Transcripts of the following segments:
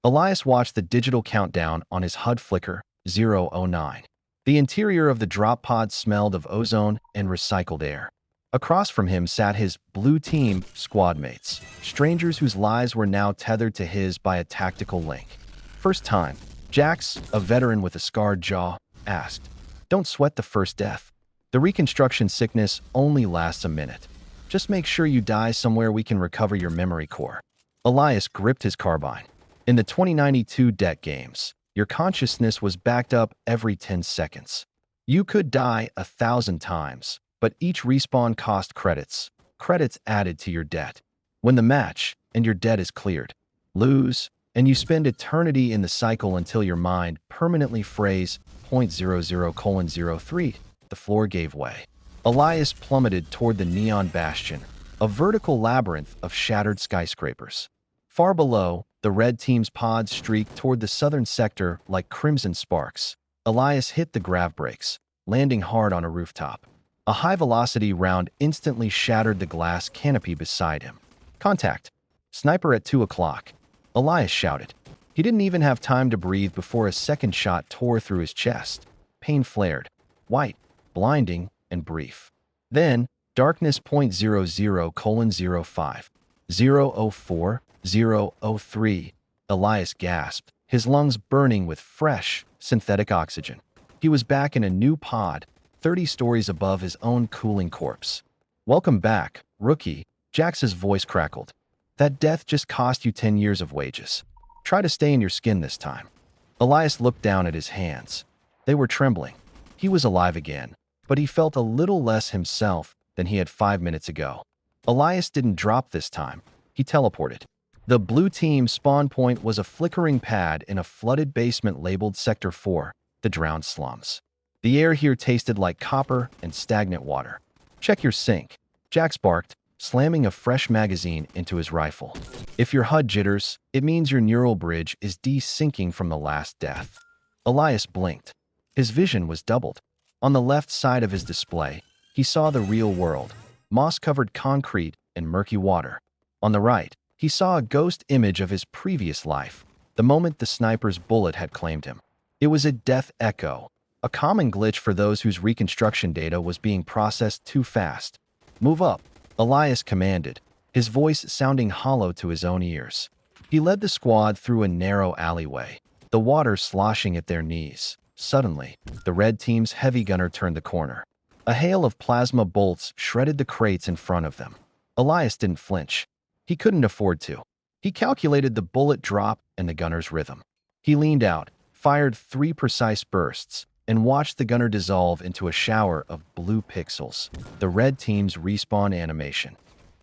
Elias watched the digital countdown on his HUD flicker, 009. The interior of the drop pod smelled of ozone and recycled air. Across from him sat his blue team squad mates, strangers whose lives were now tethered to his by a tactical link. First time, Jax, a veteran with a scarred jaw, asked, "Don't sweat the first death. The reconstruction sickness only lasts a minute. Just make sure you die somewhere we can recover your memory core." Elias gripped his carbine. In the 2092 deck games, your consciousness was backed up every 10 seconds. You could die 1,000 times, but each respawn cost credits added to your debt. When the match and your debt is cleared, lose, and you spend eternity in the cycle until your mind permanently frays .00:03, the floor gave way. Elias plummeted toward the neon bastion, a vertical labyrinth of shattered skyscrapers. Far below, the red team's pods streaked toward the southern sector like crimson sparks. Elias hit the grav brakes, landing hard on a rooftop. A high-velocity round instantly shattered the glass canopy beside him. "Contact! Sniper at 2 o'clock!" Elias shouted. He didn't even have time to breathe before a second shot tore through his chest. Pain flared, white, blinding, and brief. Then, darkness .00:05. 004:003. Elias gasped, his lungs burning with fresh, synthetic oxygen. He was back in a new pod, 30 stories above his own cooling corpse. "Welcome back, rookie," Jax's voice crackled. "That death just cost you 10 years of wages. Try to stay in your skin this time." Elias looked down at his hands. They were trembling. He was alive again, but he felt a little less himself than he had 5 minutes ago. Elias didn't drop this time. He teleported. The blue team spawn point was a flickering pad in a flooded basement labeled Sector 4, the drowned slums. The air here tasted like copper and stagnant water. "Check your sync," Jax barked, slamming a fresh magazine into his rifle. "If your HUD jitters, it means your neural bridge is desyncing from the last death." Elias blinked. His vision was doubled. On the left side of his display, he saw the real world, moss-covered concrete and murky water. On the right, he saw a ghost image of his previous life, the moment the sniper's bullet had claimed him. It was a death echo, a common glitch for those whose reconstruction data was being processed too fast. "Move up," Elias commanded, his voice sounding hollow to his own ears. He led the squad through a narrow alleyway, the water sloshing at their knees. Suddenly, the red team's heavy gunner turned the corner. A hail of plasma bolts shredded the crates in front of them. Elias didn't flinch. He couldn't afford to. He calculated the bullet drop and the gunner's rhythm. He leaned out, fired 3 precise bursts, and watched the gunner dissolve into a shower of blue pixels, the red team's respawn animation.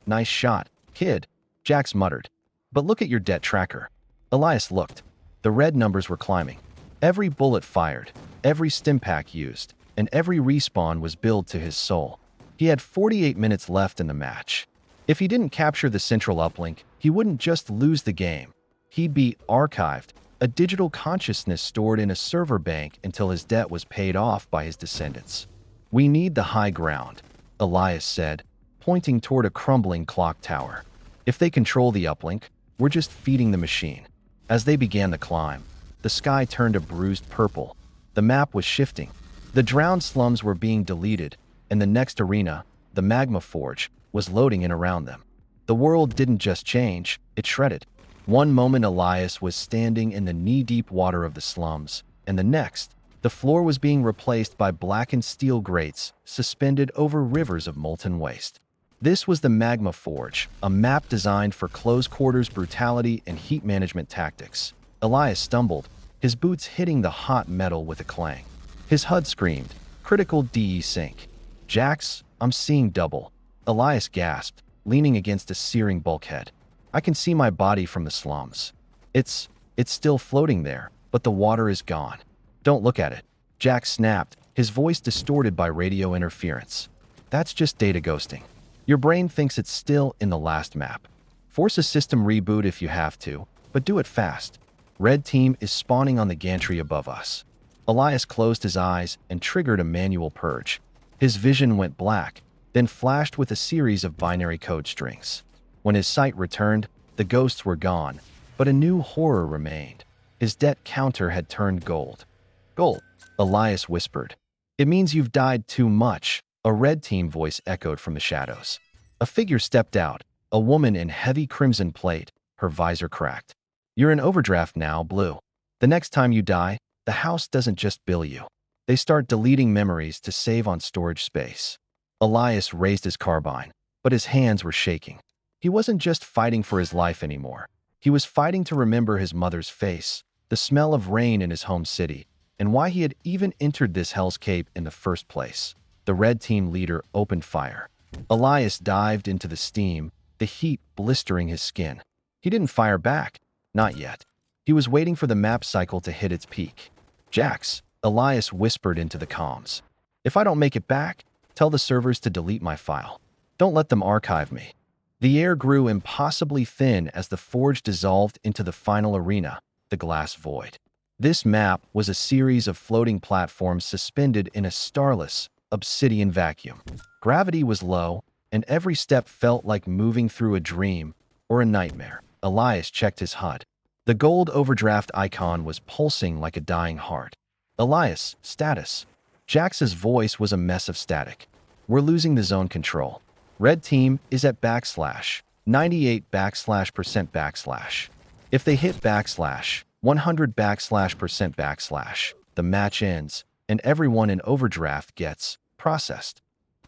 "Nice shot, kid," Jax muttered. "But look at your debt tracker." Elias looked. The red numbers were climbing. Every bullet fired, every stimpack used, and every respawn was billed to his soul. He had 48 minutes left in the match. If he didn't capture the central uplink, he wouldn't just lose the game. He'd be archived, a digital consciousness stored in a server bank until his debt was paid off by his descendants. "We need the high ground," Elias said, pointing toward a crumbling clock tower. "If they control the uplink, we're just feeding the machine." As they began the climb, the sky turned a bruised purple. The map was shifting. The drowned slums were being deleted, and the next arena, the magma forge, was loading in around them. The world didn't just change, it shredded. One moment Elias was standing in the knee-deep water of the slums, and the next, the floor was being replaced by blackened steel grates suspended over rivers of molten waste. This was the Magma Forge, a map designed for close-quarters brutality and heat management tactics. Elias stumbled, his boots hitting the hot metal with a clang. His HUD screamed, "Critical DE sync." "Jax, I'm seeing double." Elias gasped, leaning against a searing bulkhead. "I can see my body from the slums. It's still floating there, but the water is gone." "Don't look at it," Jax snapped, his voice distorted by radio interference. "That's just data ghosting. Your brain thinks it's still in the last map. Force a system reboot if you have to, but do it fast. Red team is spawning on the gantry above us." Elias closed his eyes and triggered a manual purge. His vision went black, then flashed with a series of binary code strings. When his sight returned, the ghosts were gone, But a new horror remained. His debt counter had turned gold. Gold, Elias whispered. It means you've died too much, a red team voice echoed from the shadows. A figure stepped out, a woman in heavy crimson plate, her visor cracked. You're in overdraft now, Blue. The next time you die, the house doesn't just bill you. They start deleting memories to save on storage space. Elias raised his carbine, but his hands were shaking. He wasn't just fighting for his life anymore. He was fighting to remember his mother's face, the smell of rain in his home city, and why he had even entered this hellscape in the first place. The red team leader opened fire. Elias dived into the steam, the heat blistering his skin. He didn't fire back. Not yet. He was waiting for the map cycle to hit its peak. Jax, Elias whispered into the comms. If I don't make it back, tell the servers to delete my file. Don't let them archive me. The air grew impossibly thin as the forge dissolved into the final arena, the glass void. This map was a series of floating platforms suspended in a starless, obsidian vacuum. Gravity was low, and every step felt like moving through a dream or a nightmare. Elias checked his HUD. The gold overdraft icon was pulsing like a dying heart. Elias, status. Jax's voice was a mess of static. We're losing the zone control. Red team is at \98%. If they hit \100%, the match ends, and everyone in overdraft gets processed.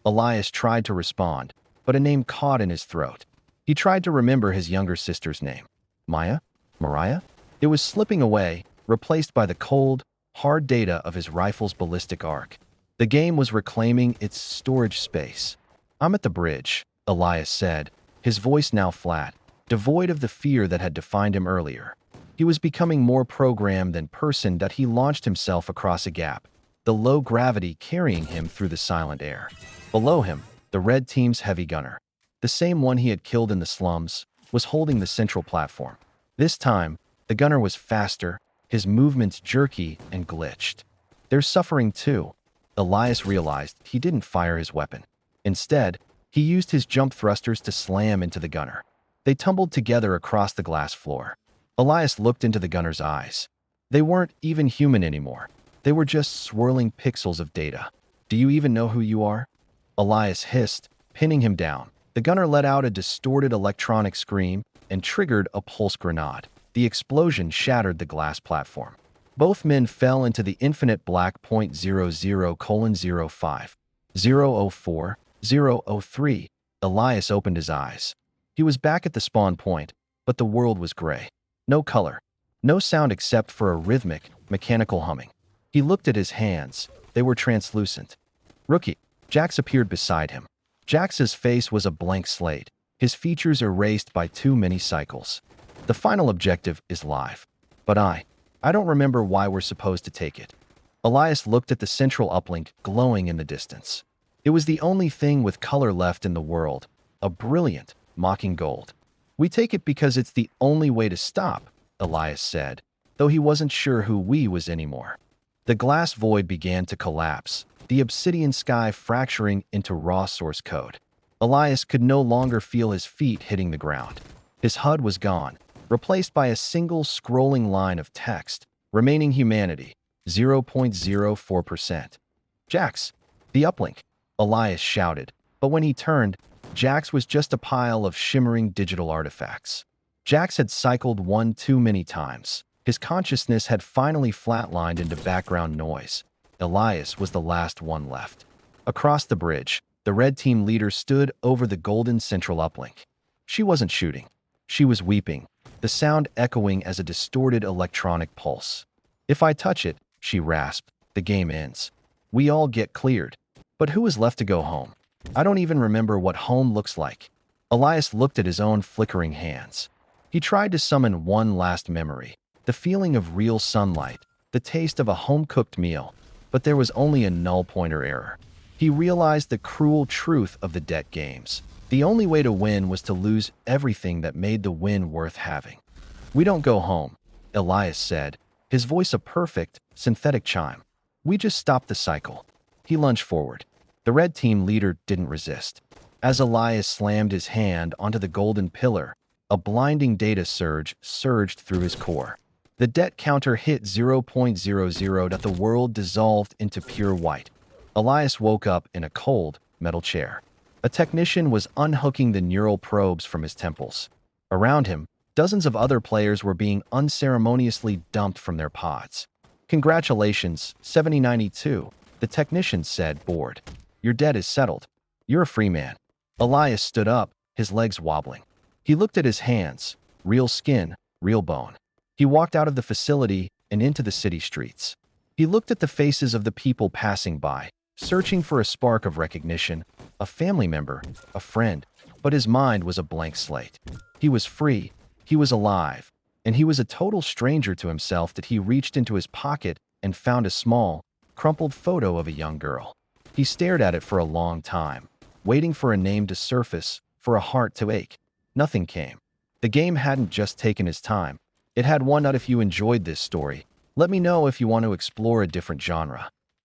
Elias tried to respond, but a name caught in his throat. He tried to remember his younger sister's name. Maya? Mariah? It was slipping away, replaced by the cold, hard data of his rifle's ballistic arc. The game was reclaiming its storage space. I'm at the bridge, Elias said, his voice now flat, devoid of the fear that had defined him earlier. He was becoming more programmed than person that he launched himself across a gap, the low gravity carrying him through the silent air. Below him, the red team's heavy gunner, the same one he had killed in the slums, was holding the central platform. This time, the gunner was faster, his movements jerky and glitched. They're suffering too. Elias realized he didn't fire his weapon. Instead, he used his jump thrusters to slam into the gunner. They tumbled together across the glass floor. Elias looked into the gunner's eyes. They weren't even human anymore. They were just swirling pixels of data. Do you even know who you are? Elias hissed, pinning him down. The gunner let out a distorted electronic scream and triggered a pulse grenade. The explosion shattered the glass platform. Both men fell into the infinite black .00:05. 004, 003. Elias opened his eyes. He was back at the spawn point, but the world was gray. No color. No sound except for a rhythmic, mechanical humming. He looked at his hands. They were translucent. Rookie. Jax appeared beside him. Jax's face was a blank slate, his features erased by too many cycles. The final objective is live. But I don't remember why we're supposed to take it. Elias looked at the central uplink glowing in the distance. It was the only thing with color left in the world, a brilliant, mocking gold. We take it because it's the only way to stop, Elias said, though he wasn't sure who we was anymore. The glass void began to collapse, the obsidian sky fracturing into raw source code. Elias could no longer feel his feet hitting the ground. His HUD was gone, replaced by a single scrolling line of text, remaining humanity, 0.04%. Jax, the uplink, Elias shouted, but when he turned, Jax was just a pile of shimmering digital artifacts. Jax had cycled one too many times. His consciousness had finally flatlined into background noise. Elias was the last one left. Across the bridge, the red team leader stood over the golden central uplink. She wasn't shooting. She was weeping, the sound echoing as a distorted electronic pulse. If I touch it, she rasped, the game ends. We all get cleared. But who is left to go home? I don't even remember what home looks like. Elias looked at his own flickering hands. He tried to summon one last memory, the feeling of real sunlight, the taste of a home-cooked meal, but there was only a null pointer error. He realized the cruel truth of the debt games. The only way to win was to lose everything that made the win worth having. We don't go home, Elias said, his voice a perfect, synthetic chime. We just stop the cycle. He lunged forward. The red team leader didn't resist. As Elias slammed his hand onto the golden pillar, A blinding data surge surged through his core. The debt counter hit 0.00. The world dissolved into pure white. Elias woke up in a cold, metal chair. A technician was unhooking the neural probes from his temples. Around him, dozens of other players were being unceremoniously dumped from their pods. "Congratulations, 7092, the technician said, bored. "Your debt is settled. You're a free man." Elias stood up, his legs wobbling. He looked at his hands. Real skin, real bone. He walked out of the facility and into the city streets. He looked at the faces of the people passing by, searching for a spark of recognition, a family member, a friend, but his mind was a blank slate. He was free, he was alive, and he was a total stranger to himself that he reached into his pocket and found a small, crumpled photo of a young girl. He stared at it for a long time, waiting for a name to surface, for a heart to ache. Nothing came. The game hadn't just taken his time. It had won out. If you enjoyed this story, let me know if you want to explore a different genre.